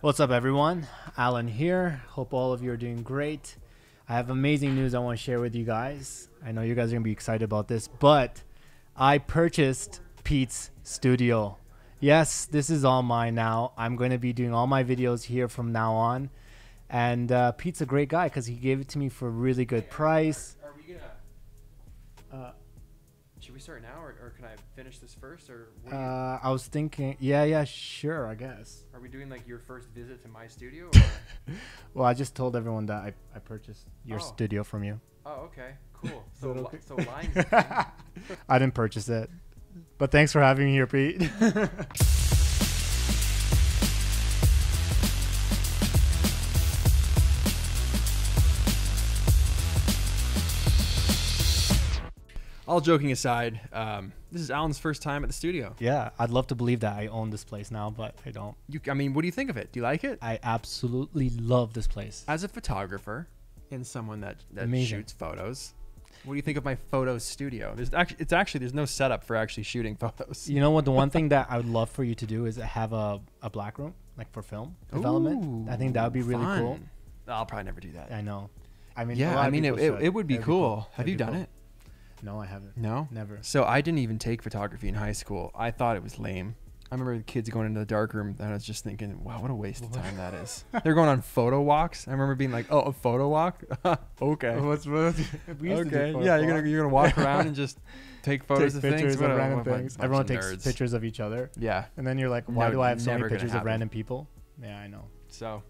What's up, everyone? Alen here. Hope all of you are doing great. I have amazing news I want to share with you guys. I know you guys are going to be excited about this, but I purchased Pete's studio. Yes, this is all mine now. I'm going to be doing all my videos here from now on. And Pete's a great guy because he gave it to me for a really good price. Are we gonna... should we start now, or can I finish this first, or what do you... I was thinking, yeah, sure, I guess. Are we doing like your first visit to my studio? Or? Well, I just told everyone that I purchased your studio from you. Oh, okay, cool. So, okay? so lying's a thing. I didn't purchase it, but thanks for having me here, Pete. All joking aside, this is Alan's first time at the studio. Yeah, I'd love to believe that I own this place now, but I don't. I mean, what do you think of it? Do you like it? I absolutely love this place. As a photographer and someone that Amazing. shoots photos, what do you think of my photo studio? There's no setup for actually shooting photos. You know what? The one thing that I would love for you to do is have a black room, like for film development. I think that would be really cool. I'll probably never do that. I know. I mean, yeah, I mean, it would be cool. Have you done it? No, I haven't. No? Never. So I didn't even take photography in high school. I thought it was lame. I remember the kids going into the darkroom and I was just thinking, wow, what a waste of time that is. They're going on photo walks. I remember being like, oh, a photo walk? Okay. What's okay. Yeah, you're gonna walk around and just take photos of pictures things. of random things. Everyone takes pictures of each other. Yeah. And then you're like, why do I have so many pictures of random people? Yeah, I know. So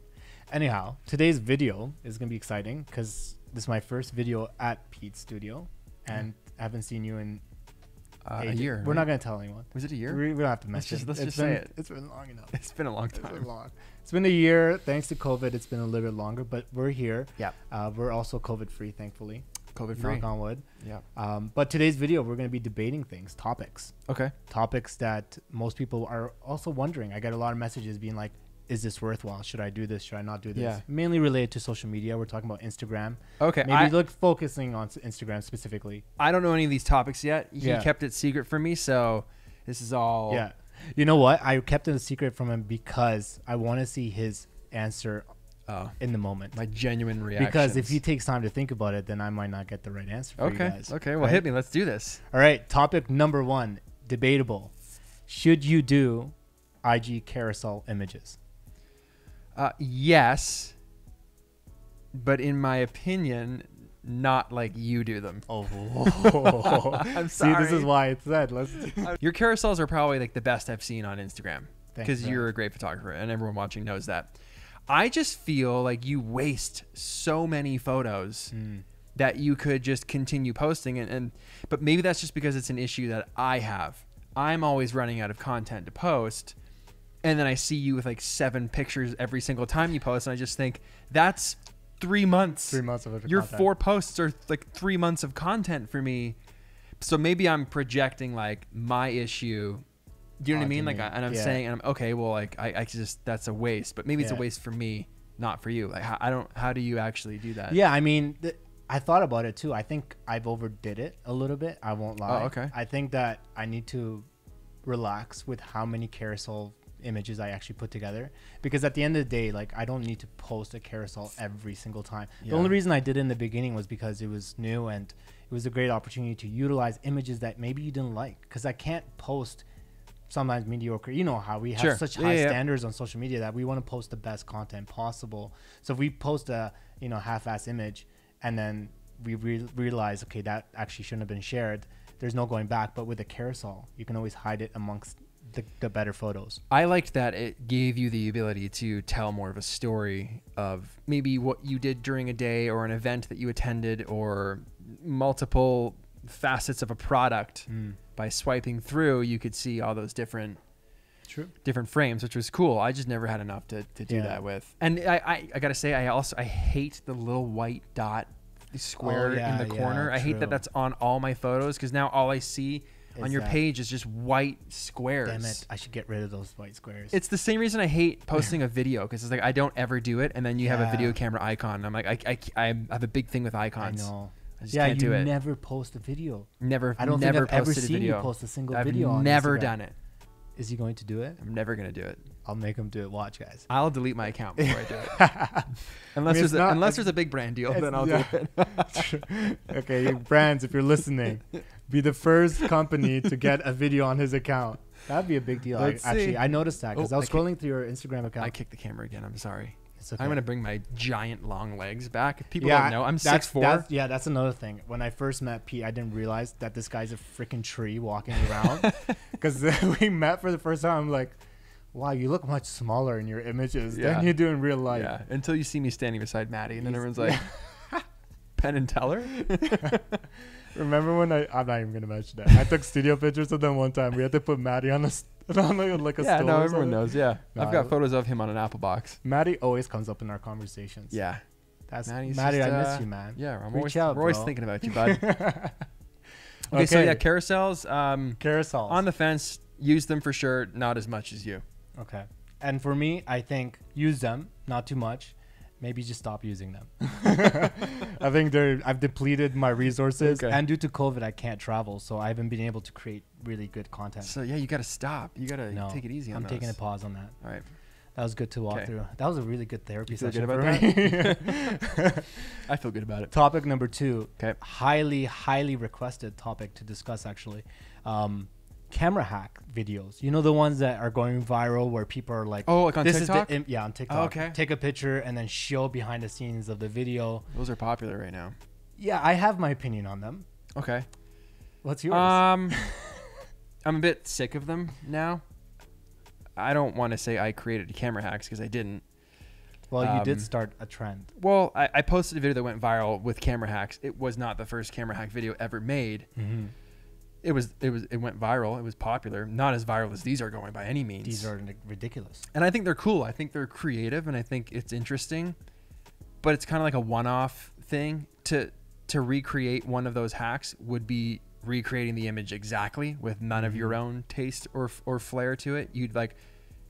anyhow, today's video is going to be exciting because this is my first video at Pete's studio. And I haven't seen you in a year. We're not going to tell anyone. Was it a year? We don't have to mention Let's just say it. It's been long enough. It's been a long time. It's been a year. Thanks to COVID, it's been a little bit longer, but we're here. Yeah. We're also COVID-free, thankfully. COVID-free. Knock on wood. Yeah. But today's video, we're going to be debating things, topics. Okay. Topics that most people are also wondering. I get a lot of messages being like, is this worthwhile? Should I do this? Should I not do this? Yeah. Mainly related to social media. We're talking about Instagram. Okay. Maybe focusing on Instagram specifically. I don't know any of these topics yet. He Yeah. kept it secret from me, so this is all. Yeah. You know what? I kept it a secret from him because I want to see his answer in the moment. My genuine reaction. Because if he takes time to think about it, then I might not get the right answer for you guys. Okay. Well, hit me. Let's do this. All right. Topic number 1, debatable. Should you do IG carousel images? Yes, but in my opinion, not like you do them. Oh, I'm sorry. See, this is why it's said. Your carousels are probably like the best I've seen on Instagram because you're man. a great photographer and everyone watching knows that. I just feel like you waste so many photos that you could just continue posting but maybe that's just because it's an issue that I have. I'm always running out of content to post. And then I see you with like 7 pictures every single time you post. And I just think that's 3 months. 3 months of your content. 4 posts are like 3 months of content for me. So maybe I'm projecting like my issue. Do you know what I mean? Like, and I'm saying, and I'm okay. Well, like I just, that's a waste, but maybe it's a waste for me, not for you. Like how do you actually do that? Yeah. I mean, I thought about it too. I think I've overdid it a little bit. I won't lie. Oh, okay. I think that I need to relax with how many carousel images I actually put together, because at the end of the day, like, I don't need to post a carousel every single time. The only reason I did it in the beginning was because it was new and it was a great opportunity to utilize images that maybe you didn't like, because I can't post sometimes mediocre. You know how we have such high standards on social media that we want to post the best content possible. So if we post a half-ass image and then we realize, okay, that actually shouldn't have been shared, there's no going back. But with a carousel, you can always hide it amongst the better photos. I liked that it gave you the ability to tell more of a story of maybe what you did during a day or an event that you attended or multiple facets of a product. By swiping through, you could see all those different frames, which was cool. I just never had enough to do that with. And I gotta say, I hate the little white dot square in the corner. I hate that that's on all my photos, because now all I see on your page is just white squares. Damn it, I should get rid of those white squares. It's the same reason I hate posting a video, because it's like I don't ever do it, and then you have a video camera icon. And I'm like, I have a big thing with icons. I know. I just can't do it. You never post a video. Never. I don't never think I've ever posted a seen video. you post a single I've video on never Instagram. done it. Is he going to do it? I'm never gonna do it. I'll make him do it. Watch, guys. I'll delete my account before I do it. Unless there's a big brand deal, then I'll do it. Okay, you brands, if you're listening, be the first company to get a video on his account. That'd be a big deal. Actually, I noticed that because I was scrolling through your Instagram account. I kicked the camera again. I'm sorry. It's okay. I'm going to bring my giant long legs back. If people don't know, I'm 6'4". Yeah, that's another thing. When I first met Pete, I didn't realize that this guy's a freaking tree walking around. Because we met for the first time. I'm like, wow, you look much smaller in your images than you do in real life. Yeah, until you see me standing beside Maddie, and then everyone's like, Penn and Teller? Remember when I'm not even going to mention that. I took studio pictures of them one time. We had to put Maddie on a like a yeah, stool. No, everyone knows. Yeah, I've got photos of him on an Apple box. Maddie always comes up in our conversations. Yeah, that's Maddie. I miss you, man. Yeah, we're always thinking about you, bud. Okay, so yeah, carousels. Carousels. On the fence. Use them for sure. Not as much as you. Okay, and for me, I think use them, not too much. Maybe just stop using them. I think I've depleted my resources, and due to COVID, I can't travel, so I haven't been able to create really good content. So yeah, you got to stop. You got to take it easy on those. I'm taking a pause on that. All right. That was good to walk through. That was a really good therapy session for me. I feel good about it. Topic number 2. Okay. Highly requested topic to discuss, actually. Camera hack videos. You know, the ones that are going viral where people are like, oh, like on TikTok? On TikTok. Oh, okay. Take a picture and then show behind the scenes of the video. Those are popular right now. Yeah, I have my opinion on them. Okay. What's yours? I'm a bit sick of them now. I don't want to say I created camera hacks because I didn't. Well, you did start a trend. Well, I posted a video that went viral with camera hacks. It was not the first camera hack video ever made. Mm-hmm. It went viral. It was popular. Not as viral as these are going by any means. These are ridiculous. And I think they're cool. I think they're creative and I think it's interesting. But it's kind of like a one-off thing. To recreate one of those hacks would be recreating the image exactly with none of your own taste or flair to it. You'd like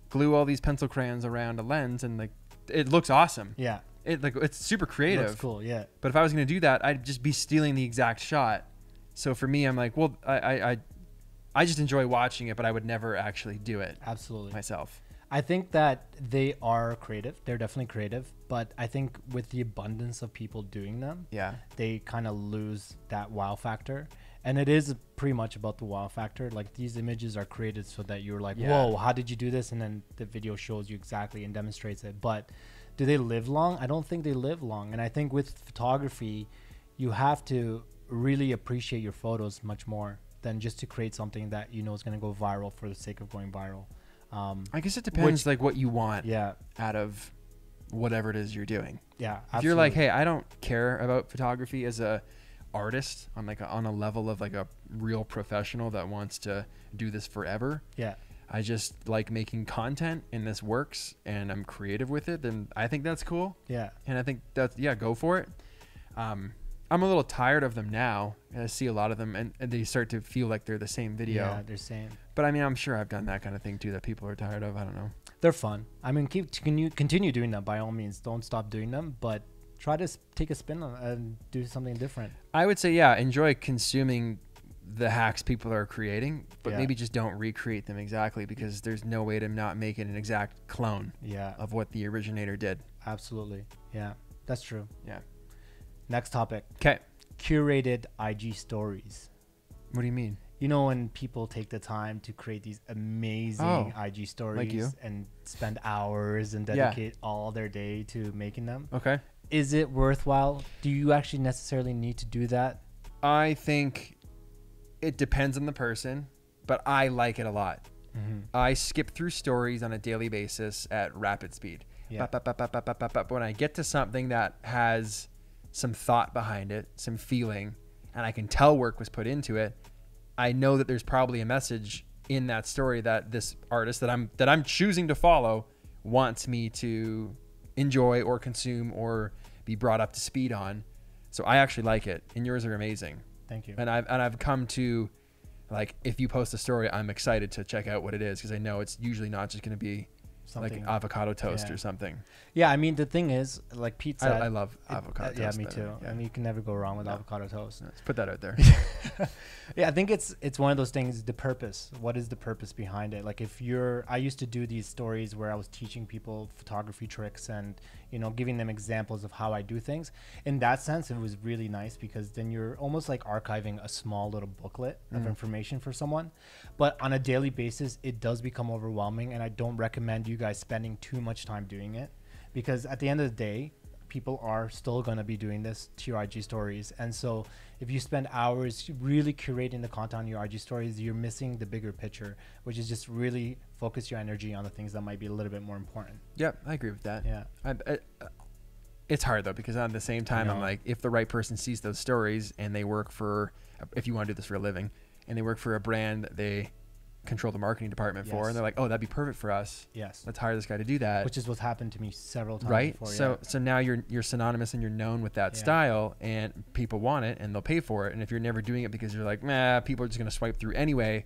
glue all these pencil crayons around a lens and like it looks awesome. Yeah. It's super creative. That's cool, yeah. But if I was going to do that, I'd just be stealing the exact shot. So for me, I'm like, well, I just enjoy watching it, but I would never actually do it. Absolutely. Myself. I think that they are creative. They're definitely creative. But I think with the abundance of people doing them, they kind of lose that wow factor. And it is pretty much about the wow factor. Like these images are created so that you're like, whoa, how did you do this? And then the video shows you exactly and demonstrates it. But do they live long? I don't think they live long. And I think with photography, you have to really appreciate your photos much more than just to create something that you know is going to go viral for the sake of going viral. I guess it depends like what you want out of whatever it is you're doing. Yeah. If you're like, hey, I don't care about photography as a artist on like on a level of like a real professional that wants to do this forever. Yeah. I just like making content and this works and I'm creative with it, then I think that's cool. Yeah. And I think that's, go for it. I'm a little tired of them now. I see a lot of them and they start to feel like they're the same video. Yeah, they're same. But I mean, I'm sure I've done that kind of thing too that people are tired of. I don't know. They're fun. I mean, continue doing them by all means. Don't stop doing them, but try to take a spin on and do something different. I would say, enjoy consuming the hacks people are creating, but maybe just don't recreate them exactly because there's no way to not make it an exact clone of what the originator did. Absolutely. Yeah, that's true. Yeah. Next topic. Okay. Curated IG stories. What do you mean? You know, when people take the time to create these amazing IG stories like and spend hours and dedicate all their day to making them. Okay. Is it worthwhile? Do you actually necessarily need to do that? I think it depends on the person, but I like it a lot. Mm-hmm. I skip through stories on a daily basis at rapid speed. Yeah. But when I get to something that has some thought behind it, some feeling, and I can tell work was put into it, I know that there's probably a message in that story that this artist that I'm choosing to follow wants me to enjoy or consume or be brought up to speed on. So I actually like it, and yours are amazing. Thank you. And I've come to, like, if you post a story, I'm excited to check out what it is because I know it's usually not just going to be something like avocado toast or something. Yeah, I mean, the thing is, like Pete said, I love avocado toast. Yeah, me too. Yeah. I mean, you can never go wrong with avocado toast. Let's put that out there. Yeah, I think it's one of those things, the purpose. What is the purpose behind it? Like I used to do these stories where I was teaching people photography tricks and, you know, giving them examples of how I do things. In that sense, it was really nice because then you're almost like archiving a small little booklet of information for someone. But on a daily basis, it does become overwhelming, and I don't recommend you guys spending too much time doing it. Because at the end of the day, people are still going to be doing this to your IG stories. And so if you spend hours really curating the content on your IG stories, you're missing the bigger picture, which is just really focus your energy on the things that might be a little bit more important. Yeah, I agree with that. Yeah. It's hard though, because at the same time, I'm like, if the right person sees those stories and they work for, if you want to do this for a living, and they work for a brand that they control the marketing department for, and they're like, oh, that'd be perfect for us. Yes. Let's hire this guy to do that. Which is what's happened to me several times. Right. Before, So now you're synonymous and you're known with that style, and people want it and they'll pay for it. And if you're never doing it because you're like, nah, people are just going to swipe through anyway,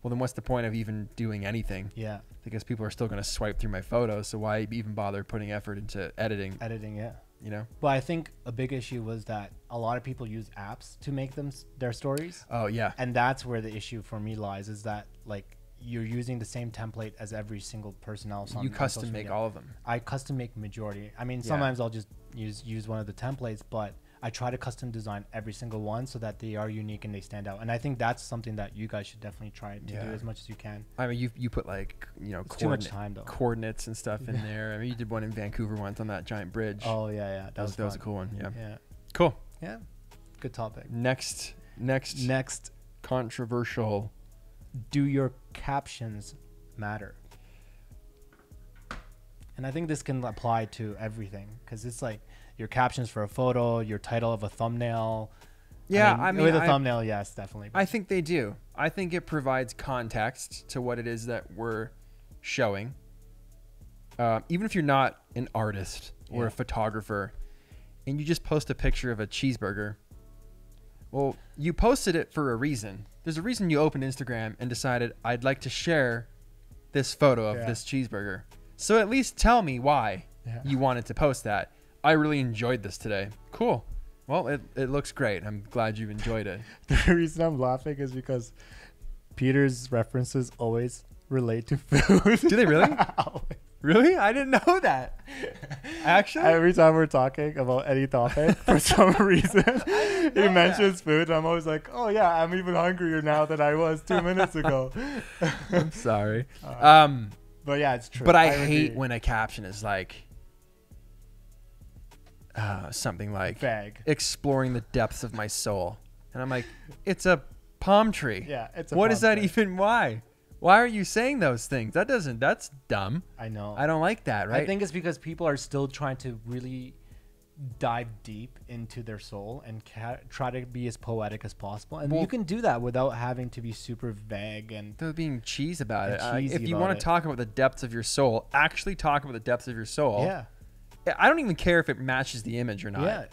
well, then what's the point of even doing anything? Yeah. Because people are still going to swipe through my photos. So why even bother putting effort into editing? Yeah. You know? But I think a big issue was that a lot of people use apps to make them their stories. Oh, yeah. And that's where the issue for me lies, is that like you're using the same template as every single person else. You custom make all of them. I custom make majority. I mean, sometimes I'll just use one of the templates, but I try to custom design every single one so that they are unique and they stand out. And I think that's something that you guys should definitely try to do as much as you can. I mean, you put like, you know, too much time though. Coordinates and stuff in there. I mean, you did one in Vancouver once on that giant bridge. Oh yeah. That was a cool one. Yeah. Yeah. Cool. Yeah. Good topic. Next controversial. Do your captions matter? And I think this can apply to everything, because it's like your captions for a photo, your title of a thumbnail. Yeah, I mean with a thumbnail, yes, definitely. I think they do. I think it provides context to what it is that we're showing. Even if you're not an artist or a photographer and you just post a picture of a cheeseburger, well, you posted it for a reason. There's a reason you opened Instagram and decided, I'd like to share this photo of this cheeseburger. So at least tell me why you wanted to post that. I really enjoyed this today. Cool. Well, it looks great. I'm glad you've enjoyed it. The reason I'm laughing is because Peter's references always relate to food. Do they really? Really? I didn't know that. Actually? Every time we're talking about any topic, for some reason, he mentions food. I'm always like, oh, yeah, I'm even hungrier now than I was 2 minutes ago. I'm sorry. But yeah, it's true. But I hate when a caption is like something like vague, exploring the depths of my soul. And I'm like, it's a palm tree. Yeah, it's a What palm is that tree. even? Why are you saying those things? That's dumb. I know. I don't like that, right? I think it's because people are still trying to really dive deep into their soul and try to be as poetic as possible. And you can do that without having to be super vague and being cheese about it. If you want want to talk about the depths of your soul, actually talk about the depths of your soul. Yeah. I don't even care if it matches the image or not. Yeah.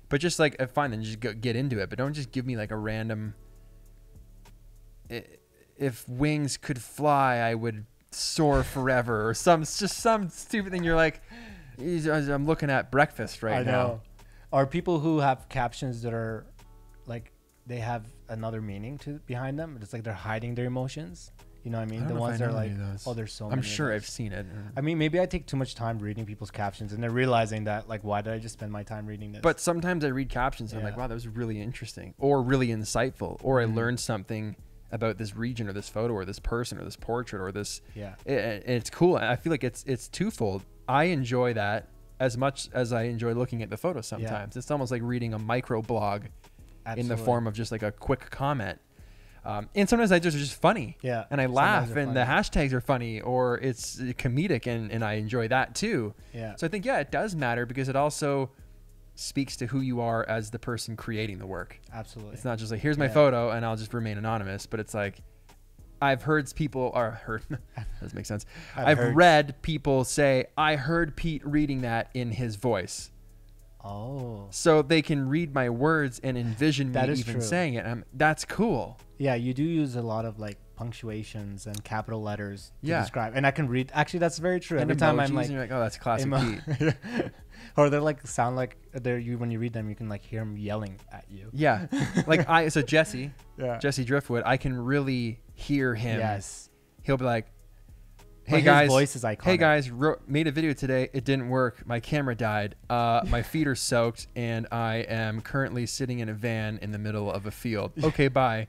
But just like, fine, then just get into it. But don't just give me like a random... If wings could fly, I would soar forever, or some stupid thing. You're like, I'm looking at breakfast right now. I know. Or people who have captions that are like, they have another meaning behind them. It's like they're hiding their emotions. You know what I mean? The ones that are like, oh, there's so many. I'm sure I've seen it. I mean, maybe I take too much time reading people's captions and they're realizing that, like, why did I just spend my time reading this? But sometimes I read captions and I'm like, wow, that was really interesting or really insightful, or I learned something about this region or this photo or this person or this portrait or this. It's cool. I feel like it's twofold. I enjoy that as much as I enjoy looking at the photo sometimes. It's almost like reading a micro blog in the form of just like a quick comment. And sometimes I just funny. Yeah. And I laugh and the hashtags are funny, or it's comedic and I enjoy that too. Yeah. So I think, it does matter because it also speaks to who you are as the person creating the work. Absolutely. It's not just like, here's my photo and I'll just remain anonymous, but it's like, I've heard people, or heard, doesn't make sense. I've read people say, I heard Pete reading that in his voice. Oh. So they can read my words and envision me even saying it. That's cool. Yeah, you do use a lot of like punctuations and capital letters to Yeah. describe. And I can read. Actually, that's very true. And Every time I'm emojis, like, and you're like, oh, that's classic Pete. or they're like sound like they're you when you read them, you can like hear them yelling at you. Yeah. Like so Jesse Driftwood, I can really hear him. Yes. He'll be like, But hey guys, his voice is iconic. hey guys, made a video today. It didn't work. My camera died. My feet are soaked, and I am currently sitting in a van in the middle of a field. Okay, bye.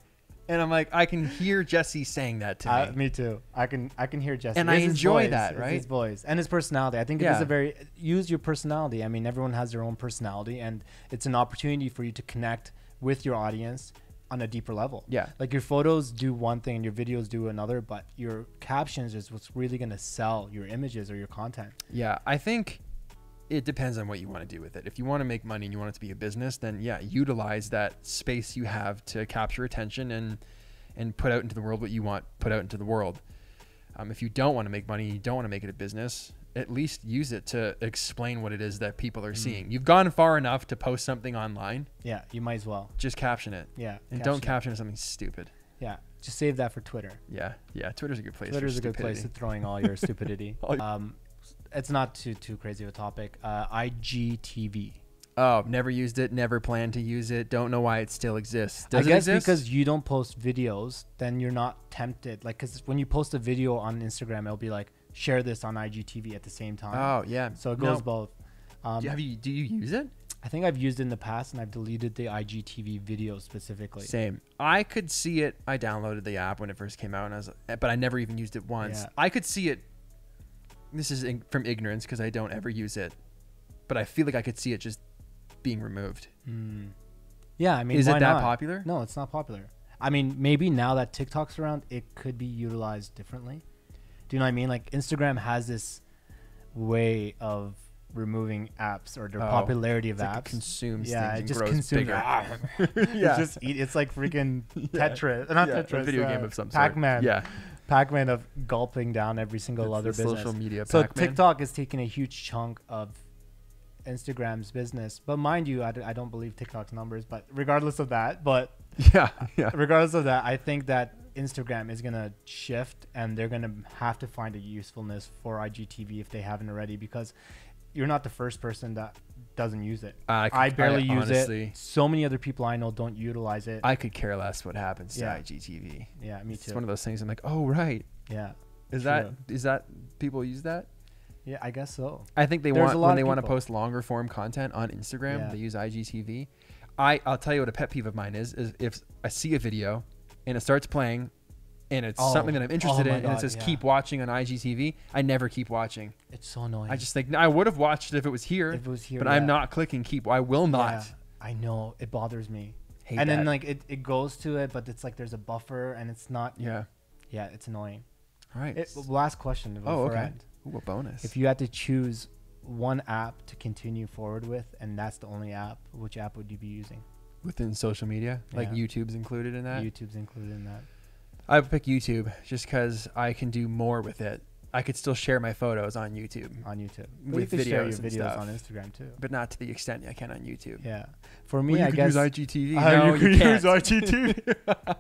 And I'm like, I can hear Jesse saying that to me. Me too. I can hear Jesse. And It's I his enjoy voice. that, It's right? his voice and his personality. I think it is a very use your personality. I mean, everyone has their own personality, and it's an opportunity for you to connect with your audience on a deeper level. Yeah. Like your photos do one thing and your videos do another, but your captions is what's really going to sell your images or your content. Yeah, I think it depends on what you want to do with it. If you want to make money and you want it to be a business, then yeah, utilize that space you have to capture attention and put out into the world what you want put out into the world. If you don't want to make money, you don't want to make it a business, at least use it to explain what it is that people are seeing. You've gone far enough to post something online. Yeah, you might as well. Just caption it. Yeah. And don't caption something stupid. Yeah, just save that for Twitter. Yeah. Twitter's a good place. Twitter's a good place to throwing all your stupidity. It's not too crazy of a topic. IGTV. Oh, never used it. Never planned to use it. Don't know why it still exists. I guess because you don't post videos, then you're not tempted. Like, because when you post a video on Instagram, it'll be like, share this on IGTV at the same time. Oh, yeah. So it goes both. Do you use it? I think I've used it in the past, and I've deleted the IGTV videos specifically. Same. I could see it. I downloaded the app when it first came out, but I never even used it once. Yeah. I could see it. This is from ignorance because I don't ever use it, but I feel like I could see it just being removed. Yeah, I mean, is it why that not? popular? No, it's not popular. I mean, maybe now that TikTok's around, it could be utilized differently. Do you know what I mean? Like Instagram has this way of removing apps or their popularity of apps. It consumes yeah, things it and just grows consumes. bigger. Yeah, it's like freaking Tetris, not Tetris, a video game of some sort. Pac-Man. Yeah, Pac-Man of gulping down every single other business. Social media. So Pac-Man. TikTok is taking a huge chunk of Instagram's business, but mind you, I don't believe TikTok's numbers. But regardless of that, regardless of that, I think that Instagram is gonna shift, and they're gonna have to find a usefulness for IGTV if they haven't already, because you're not the first person that doesn't use it. I barely use it. So many other people I know don't utilize it. I could care less what happens to IGTV. Yeah, me too. It's one of those things. I'm like, oh right. Yeah. Is that people use that? Yeah, I guess so. I think when they want to post longer form content on Instagram, they use IGTV. I'll tell you what a pet peeve of mine is if I see a video and it starts playing and it's something that I'm interested in and it says keep watching on IGTV, I never keep watching. It's so annoying. I just think I would have watched it if it was here. But I'm not clicking keep. I will not. Yeah, I know. It bothers me. Then like it goes to it, but it's like there's a buffer and it's not. Yeah, it's annoying. All right. Last question. Okay. Ooh, a bonus. If you had to choose one app to continue forward with, and that's the only app, which app would you be using? Within social media? Like YouTube's included in that? YouTube's included in that. I would pick YouTube just because I can do more with it. I could still share my photos on YouTube. With videos share your videos on Instagram too. But not to the extent I can on YouTube. Yeah. For me, I guess. You could use IGTV. No, you can't use IGTV.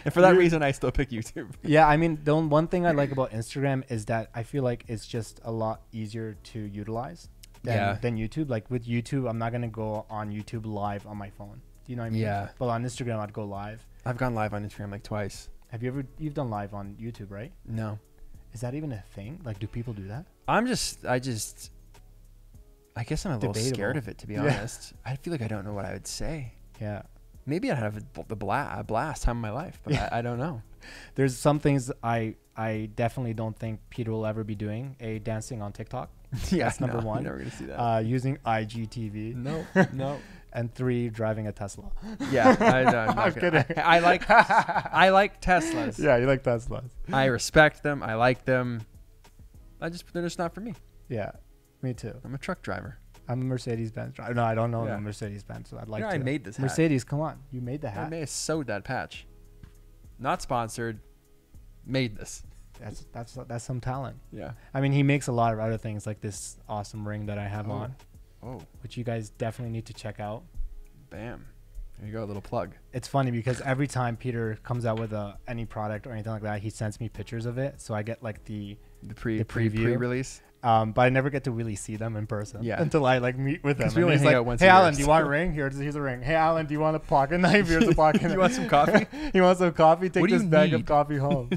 And for that reason, I still pick YouTube. Yeah, I mean, the one thing I like about Instagram is that I feel like it's just a lot easier to utilize than YouTube. Like with YouTube, I'm not going to go on YouTube live on my phone. Do you know what I mean? Yeah. But on Instagram, I'd go live. I've gone live on Instagram like twice. You've done live on YouTube, right? No. Is that even a thing? Like, do people do that? I guess I'm a little scared of it, to be honest. I feel like I don't know what I would say. Yeah. Maybe I'd have a blast time of my life, but I don't know. There's some things I definitely don't think Peter will ever be doing. Dancing on TikTok. That's number one. You're never going to see that. Using IGTV. No. And 3, driving a Tesla. Yeah. I'm kidding. I like Teslas. Yeah, you like Teslas. I respect them. I like them. They're just not for me. Yeah, me too. I'm a truck driver. I'm a Mercedes-Benz driver. No, I don't know the Mercedes-Benz, so I'd like to. I made this hat. Mercedes, come on. You made the hat. I may have sewed that patch. Not sponsored. Made this. That's some talent. Yeah. I mean, he makes a lot of other things like this awesome ring that I have on. Oh. Which you guys definitely need to check out. Bam. There you go, a little plug. It's funny because every time Peter comes out with any product or anything like that, he sends me pictures of it, so I get like the preview, pre-release. But I never get to really see them in person. Yeah. Until I like meet with them. We only he's hang like, out once hey a year, Alan, do you want a ring? Here's a ring. Hey Alan, do you want a pocket knife? Here's a pocket knife. You want some coffee? You want some coffee? Take What do this you bag need? of coffee home.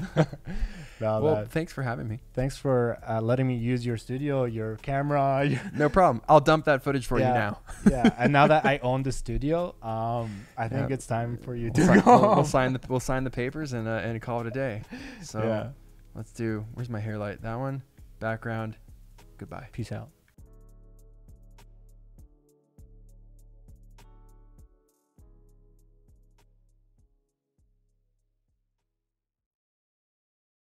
Well, thanks for having me. Thanks for letting me use your studio, your camera. No problem. I'll dump that footage for you now. Yeah, and now that I own the studio, I think it's time for you to go. We'll sign the papers and call it a day. So let's do. Where's my hair light? That one. Background. Goodbye. Peace out.